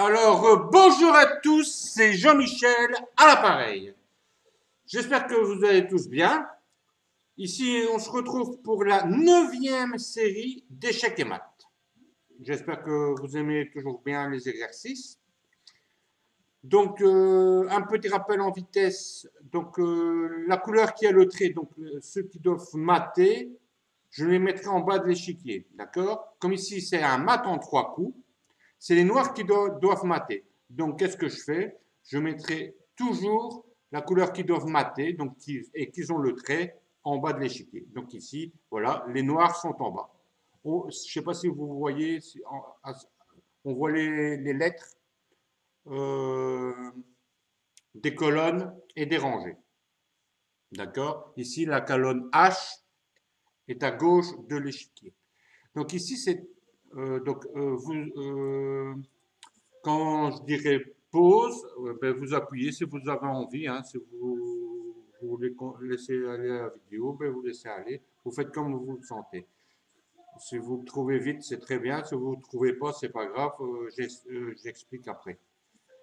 Bonjour à tous, c'est Jean-Michel à l'appareil. J'espère que vous allez tous bien. Ici, on se retrouve pour la 9e série d'échecs et maths. J'espère que vous aimez toujours bien les exercices. Donc, un petit rappel en vitesse. Donc, la couleur qui a le trait, donc ceux qui doivent mater, je les mettrai en bas de l'échiquier. D'accord? Comme ici, c'est un mat en 3 coups. C'est les noirs qui doivent mater. Donc, qu'est-ce que je fais? Je mettrai toujours la couleur qui doivent mater donc et qui ont le trait en bas de l'échiquier. Donc ici, voilà, les noirs sont en bas. Je ne sais pas si vous voyez, on voit les lettres euh, des colonnes et des rangées. D'accord? Ici, la colonne H est à gauche de l'échiquier. Donc ici, c'est quand je dirais pause, ben vous appuyez si vous avez envie. Hein, si vous voulez laisser aller la vidéo, ben vous laissez aller. Vous faites comme vous le sentez. Si vous le trouvez vite, c'est très bien. Si vous ne le trouvez pas, c'est pas grave. J'explique après.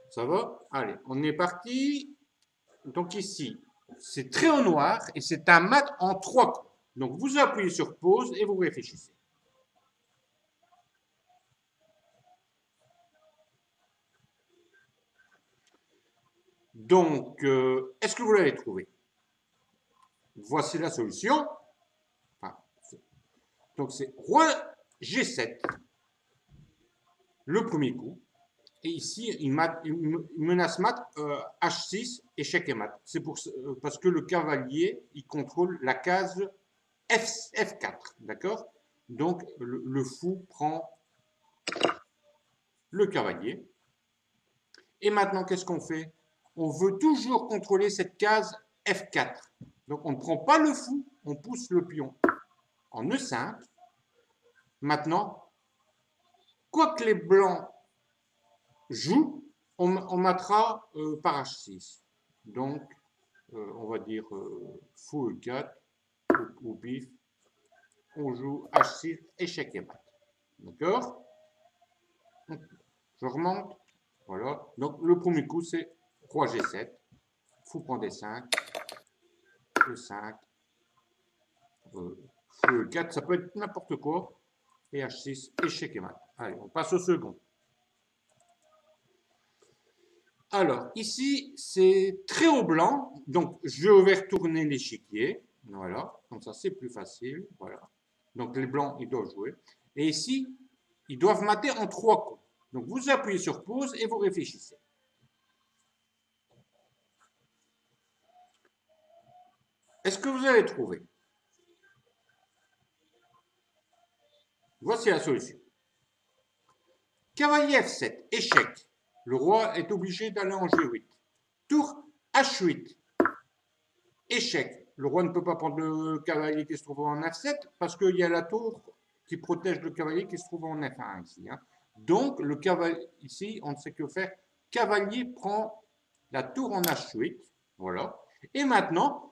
Ça va? Allez, on est parti. Donc ici, c'est très au noir et c'est un mat en 3 coups. Donc vous appuyez sur pause et vous réfléchissez. Donc, est-ce que vous l'avez trouvé? Voici la solution. Enfin, donc c'est roi G7, le premier coup. Et ici, il menace mat H6, échec et mat. C'est parce que le cavalier, il contrôle la case F4, d'accord? Donc, le fou prend le cavalier. Et maintenant, qu'est-ce qu'on fait? On veut toujours contrôler cette case F4. Donc, on ne prend pas le fou, on pousse le pion en E5. Maintenant, quoi que les blancs jouent, on matera par H6. Donc, on va dire fou E4 ou bif, on joue H6, échec et mat. D'accord? Je remonte. Voilà. Donc, le premier coup, c'est roi G7, fou prend D5, E5, fou E4, ça peut être n'importe quoi, et H6, échec et mat. Allez, on passe au second. Alors, ici, c'est très haut blanc, donc je vais retourner l'échiquier. Voilà, comme ça c'est plus facile. Voilà. Donc les blancs, ils doivent jouer. Et ici, ils doivent mater en 3 coups. Donc vous appuyez sur pause et vous réfléchissez. Est-ce que vous avez trouvé? Voici la solution. Cavalier F7, échec. Le roi est obligé d'aller en G8. Tour H8, échec. Le roi ne peut pas prendre le cavalier qui se trouve en F7 parce qu'il y a la tour qui protège le cavalier qui se trouve en F1 ici. Hein. Donc, le cavalier, ici, on ne sait que faire. Cavalier prend la tour en H8. Voilà. Et maintenant,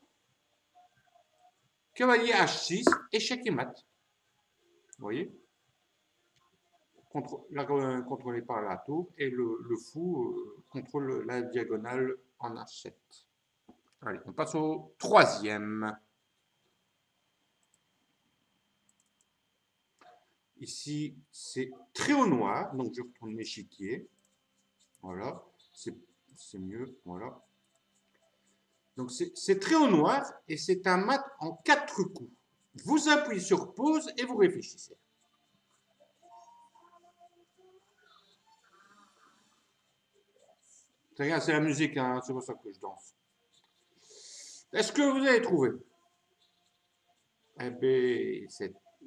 cavalier H6, échec et mat. Vous voyez? Contrôlé par la tour. Et le fou contrôle la diagonale en H7. Allez, on passe au troisième. Ici, c'est très au noir, donc je retourne l'échiquier. Voilà, c'est mieux. Voilà. Donc c'est très au noir et c'est un mat en 4 coups. Vous appuyez sur pause et vous réfléchissez. C'est la musique, hein, c'est pour ça que je danse. Est-ce que vous avez trouvé? Eh bien,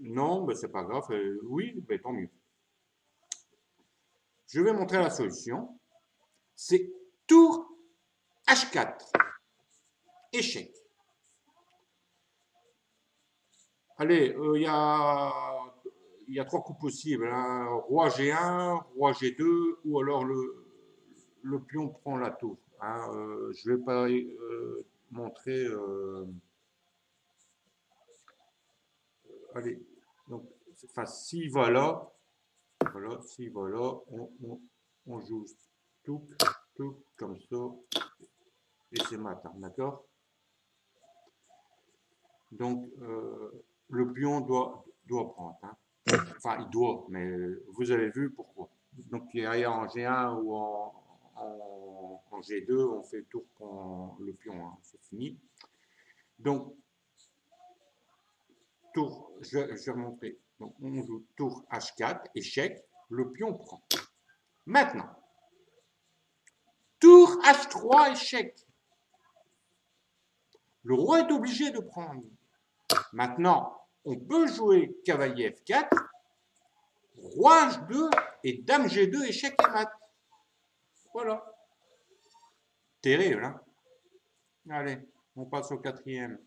non, ben c'est pas grave. Oui, ben tant mieux. Je vais montrer la solution. C'est tour H4. Échec. Allez, il y a 3 coups possibles. Hein. Roi G1, roi G2, ou alors le pion prend la tour. Hein. Je ne vais pas montrer. Allez, donc, enfin, s'il va là, voilà, s'il va là, on joue mat, hein, d'accord? Donc, le pion doit prendre. Hein. Enfin, il doit, mais vous avez vu pourquoi. Donc, il y a en G1 ou en G2, on fait tour pour le pion, hein, c'est fini. Donc, tour, je vais remontrer. Donc, on joue tour H4, échec, le pion prend. Maintenant, tour H3, échec. Le roi est obligé de prendre. Maintenant, on peut jouer cavalier F4, roi H2 et dame G2, échec et mat. Voilà. Terrible, hein? Allez, on passe au quatrième.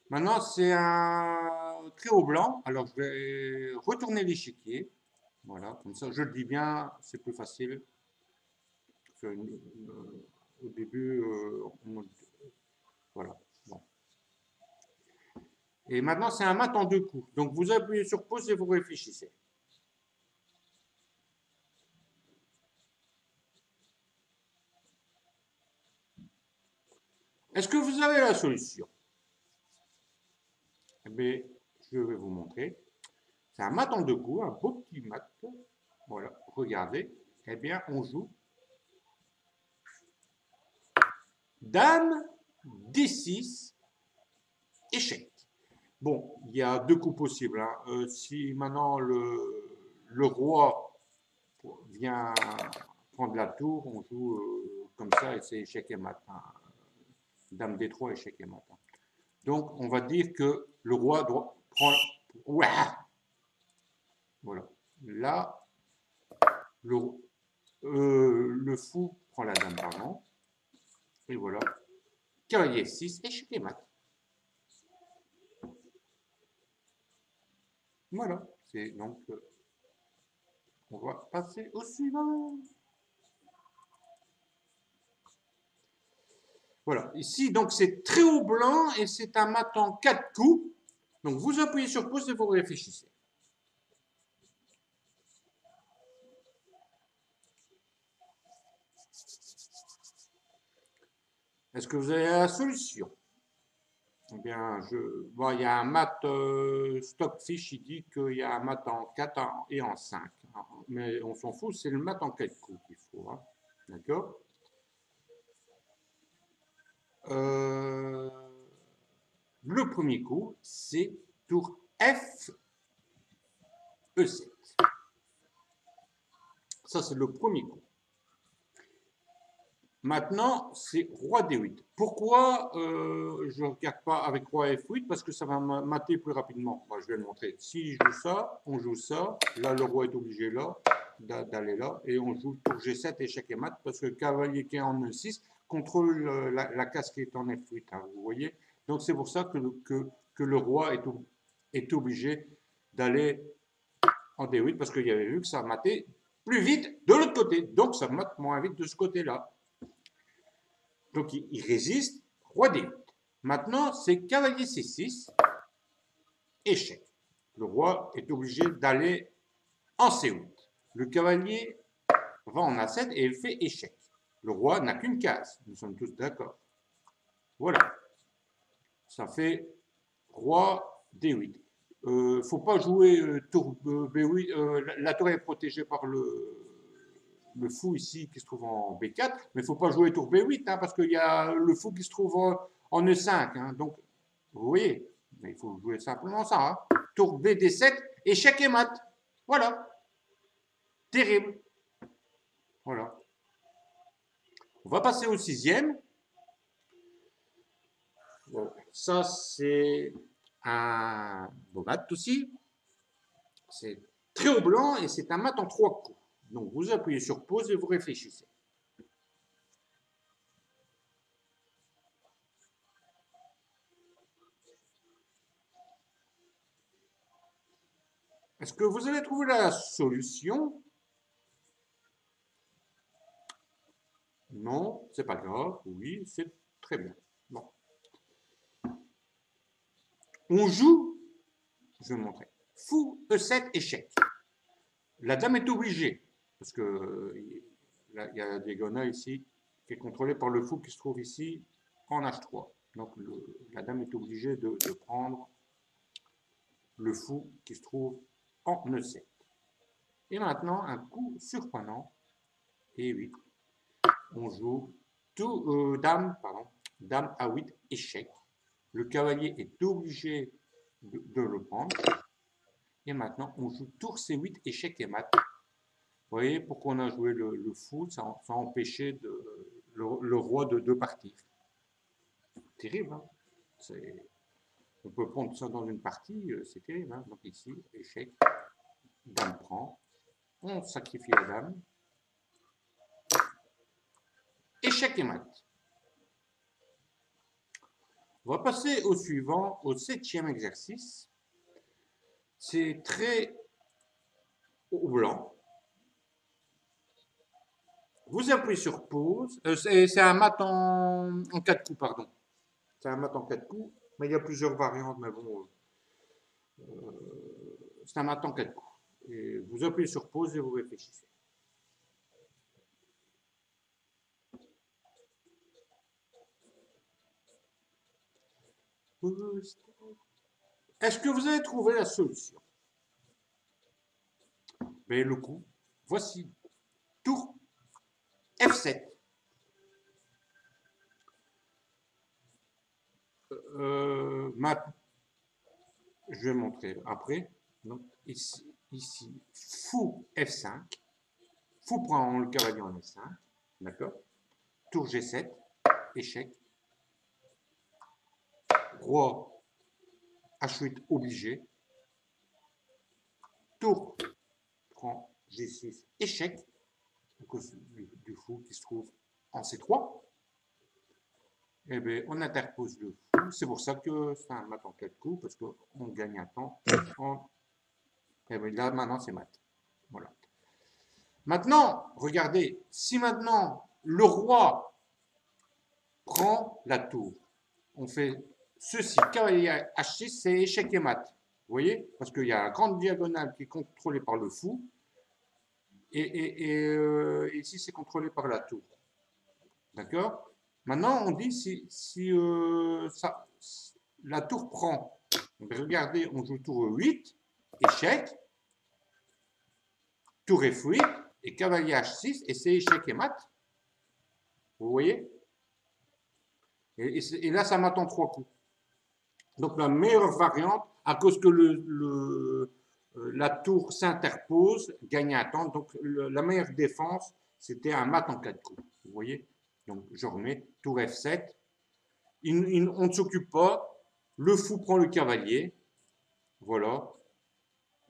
Maintenant, c'est un trio blanc. Alors, je vais retourner l'échiquier. Voilà, comme ça, je le dis bien, c'est plus facile. Au début, voilà. Bon. Et maintenant, c'est un mat en deux coups. Donc, vous appuyez sur pause et vous réfléchissez. Est-ce que vous avez la solution? Eh bien, je vais vous montrer. C'est un mat en deux coups, un beau petit mat. Voilà, regardez. Eh bien, on joue dame, D6, échec. Bon, il y a deux coups possibles. Hein. Si maintenant le roi vient prendre la tour, on joue comme ça et c'est échec et mat. Hein. Dame D3, échec et mat. Hein. Donc, on va dire que le roi doit prendre. Ouais. Voilà. Là, le fou prend la dame, pardon. Et voilà. Cavalier 6, échec et mat. Voilà. C'est donc. On va passer au suivant. Voilà. Ici, donc, c'est très haut blanc et c'est un mat en 4 coups. Donc, vous appuyez sur pause et vous réfléchissez. Est-ce que vous avez la solution? Eh bien, bon, il y a un mat Stockfish, il dit qu'il y a un mat en 4 et en 5. Mais on s'en fout, c'est le mat en 4 coups qu'il faut. Hein. D'accord? Le premier coup, c'est tour F, E7. Ça, c'est le premier coup. Maintenant, c'est roi D8. Pourquoi je ne regarde pas avec roi F8? Parce que ça va mater plus rapidement. Moi, je vais le montrer. Si je joue ça, on joue ça. Là, le roi est obligé là d'aller là. Et on joue tour G7, échec et mat. Parce que le cavalier qui est en E6 contrôle la case qui est en F8. Hein, vous voyez? Donc, c'est pour ça que le roi est obligé d'aller en D8. Parce qu'il y avait vu que ça matait plus vite de l'autre côté. Donc, ça mate moins vite de ce côté-là. Donc, il résiste, roi D8. Maintenant, c'est cavalier C6, échec. Le roi est obligé d'aller en C8. Le cavalier va en A7 et il fait échec. Le roi n'a qu'une case, nous sommes tous d'accord. Voilà. Ça fait roi D8. Faut pas jouer tour B8. La tour est protégée par le fou ici qui se trouve en B4, mais il ne faut pas jouer tour B8 hein, parce qu'il y a le fou qui se trouve en E5. Hein, donc, vous voyez, mais il faut jouer simplement ça. Hein. Tour BD7, échec et mat. Voilà. Terrible. Voilà. On va passer au sixième. Bon, ça, c'est un beau mat aussi. C'est très haut blanc et c'est un mat en 3 coups. Donc, vous appuyez sur pause et vous réfléchissez. Est-ce que vous avez trouvé la solution? Non, c'est pas grave. Oui, c'est très bien. Bon. On joue, je vais vous montrer. Fou, E7, échec. La dame est obligée, parce que là, il y a la diagonale ici qui est contrôlé par le fou qui se trouve ici en H3. Donc la dame est obligée de prendre le fou qui se trouve en E7. Et maintenant, un coup surprenant, et 8. On joue dame A8, échec. Le cavalier est obligé de le prendre. Et maintenant, on joue tour C8, échec et mat. Vous voyez, pourquoi on a joué le fou, ça a empêché le roi de partir. Terrible, hein? On peut prendre ça dans une partie, c'est terrible. Hein? Donc ici, échec, dame prend, on sacrifie la dame, échec et mat. On va passer au suivant, au 7e exercice. C'est très au blanc. Vous appuyez sur pause. C'est un mat en 4 coups, pardon. C'est un mat en 4 coups, mais il y a plusieurs variantes, mais bon, c'est un mat en 4 coups. Et vous appuyez sur pause et vous réfléchissez. Est-ce que vous avez trouvé la solution? Mais le coup, voici. Tour F7. Je vais montrer après. Donc, ici, fou F5. Fou prend le cavalier en F5. D'accord. Tour G7. Échec. Roi H8 obligé. Tour prend G6. Échec. À cause du fou qui se trouve en C3. Eh bien, on interpose le fou. C'est pour ça que c'est un mat en 4 coups, parce qu'on gagne un temps. Et bien là, maintenant, c'est mat. Voilà. Maintenant, regardez, si maintenant le roi prend la tour, on fait ceci, cavalier H6, c'est échec et mat. Vous voyez? Parce qu'il y a la grande diagonale qui est contrôlée par le fou, et ici, c'est contrôlé par la tour. D'accord? Maintenant, on dit si la tour prend. Regardez, on joue tour 8, échec, tour F8 et cavalier H6, et c'est échec et mat. Vous voyez? Et là, ça mat en 3 coups. Donc la meilleure variante, à cause que la tour s'interpose, gagne un temps. Donc la meilleure défense, c'était un mat en 4 coups. Vous voyez? Donc je remets tour F7. On ne s'occupe pas. Le fou prend le cavalier. Voilà.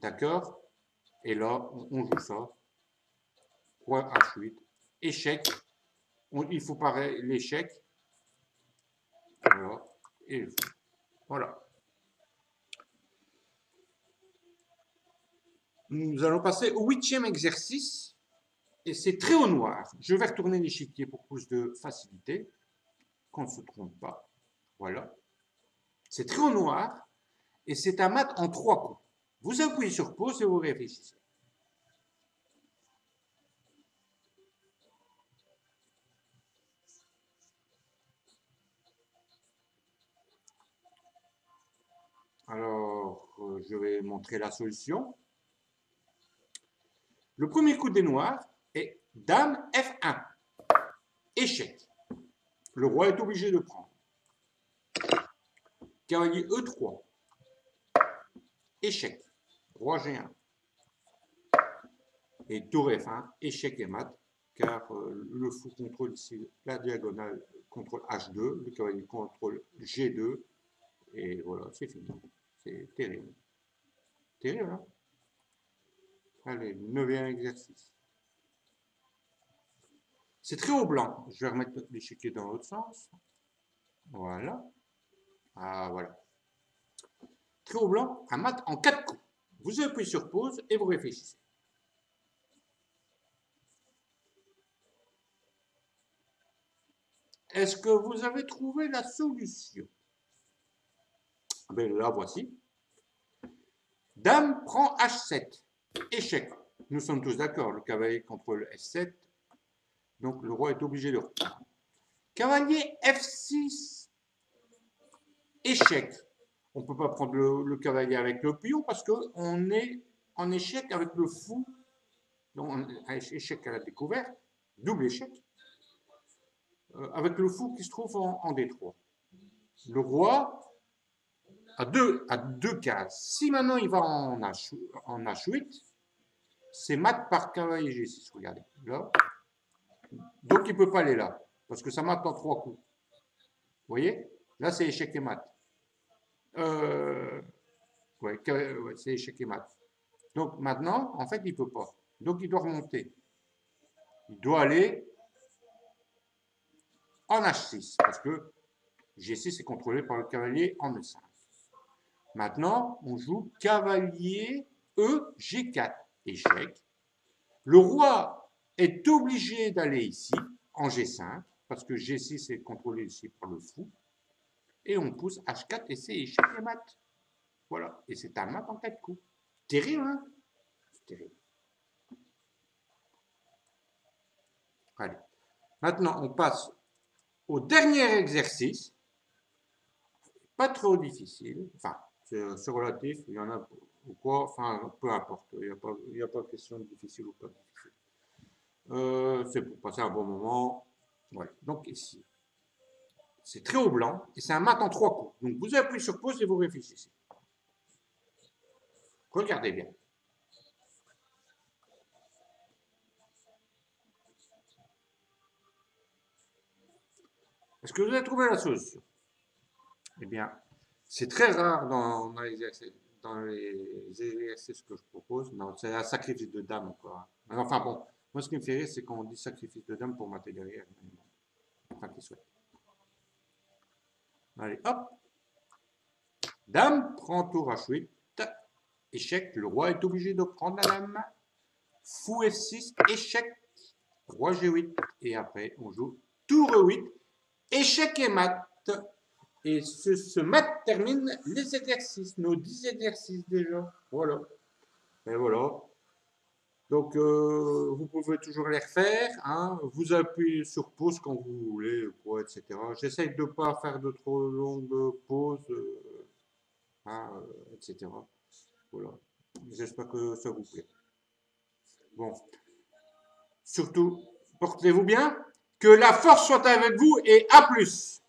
D'accord? Et là, on joue ça. Roi H8. Échec. Il faut pareil l'échec. Voilà. Et le fou. Voilà. Nous allons passer au 8e exercice. Et c'est très au noir. Je vais retourner l'échiquier pour plus de facilité. Qu'on ne se trompe pas. Voilà. C'est très au noir. Et c'est un mat en 3 coups. Vous appuyez sur pause et vous réfléchissez. Alors, je vais montrer la solution. Le premier coup des noirs est dame F1. Échec. Le roi est obligé de prendre. Cavalier E3. Échec. Roi G1. Et tour F1, échec et mat, car le fou contrôle ici la diagonale, contrôle H2, le cavalier contrôle G2, et voilà, c'est fini. C'est terrible. Terrible, hein? Allez, 9e exercice. C'est très au blanc. Je vais remettre l'échiquier dans l'autre sens. Voilà. Ah, voilà. Très au blanc, un mat en 4 coups. Vous appuyez sur pause et vous réfléchissez. Est-ce que vous avez trouvé la solution? Ben là, voici. Dame prend H7. Échec. Nous sommes tous d'accord. Le cavalier contrôle S7. Donc le roi est obligé de reprendre. Cavalier F6, échec. On ne peut pas prendre le cavalier avec le pion parce qu'on est en échec avec le fou. Donc, échec à la découverte, double échec, avec le fou qui se trouve en D3. Le roi a deux cases. Si maintenant il va en H8, c'est mat par cavalier G6, regardez, là. Donc il ne peut pas aller là, parce que ça mate en 3 coups. Vous voyez? Là, c'est échec et mat. Ouais, c'est échec et mat. Donc maintenant, en fait, il ne peut pas. Donc il doit remonter. Il doit aller en H6, parce que G6 est contrôlé par le cavalier en E5. Maintenant, on joue cavalier E, G4, échec. Le roi est obligé d'aller ici, en G5, parce que G6 est contrôlé ici par le fou. Et on pousse H4 et c'est échec et mat. Voilà, et c'est un mat en 4 coups. Terrible, hein? Terrible. Allez. Maintenant, on passe au dernier exercice. Pas trop difficile. Enfin, c'est relatif. Il y en a ou quoi. Enfin, peu importe. Il n'y a pas de question de difficile ou pas difficile. C'est pour passer un bon moment. Voilà. Donc ici, c'est très haut blanc et c'est un mat en 3 coups. Donc vous appuyez sur pause et vous réfléchissez. Regardez bien. Est-ce que vous avez trouvé la solution? Eh bien, c'est très rare dans les exercices que je propose. Non, c'est un sacrifice de dame encore. Enfin bon, moi ce qui me fait rire, c'est qu'on dit sacrifice de dame pour mater derrière. Enfin, qu'il soit. Allez, hop. Dame prend tour H8. Échec, le roi est obligé de prendre la dame. Fou F6, échec. Roi G8. Et après, on joue tour E8. Échec et mat. Et ce mat termine les exercices, nos 10 exercices déjà. Voilà. Et voilà. Donc, vous pouvez toujours les refaire. Hein. Vous appuyez sur pause quand vous voulez, quoi, etc. J'essaye de ne pas faire de trop longues pauses, hein, etc. Voilà. J'espère que ça vous plaît. Bon. Surtout, portez-vous bien. Que la force soit avec vous et à plus.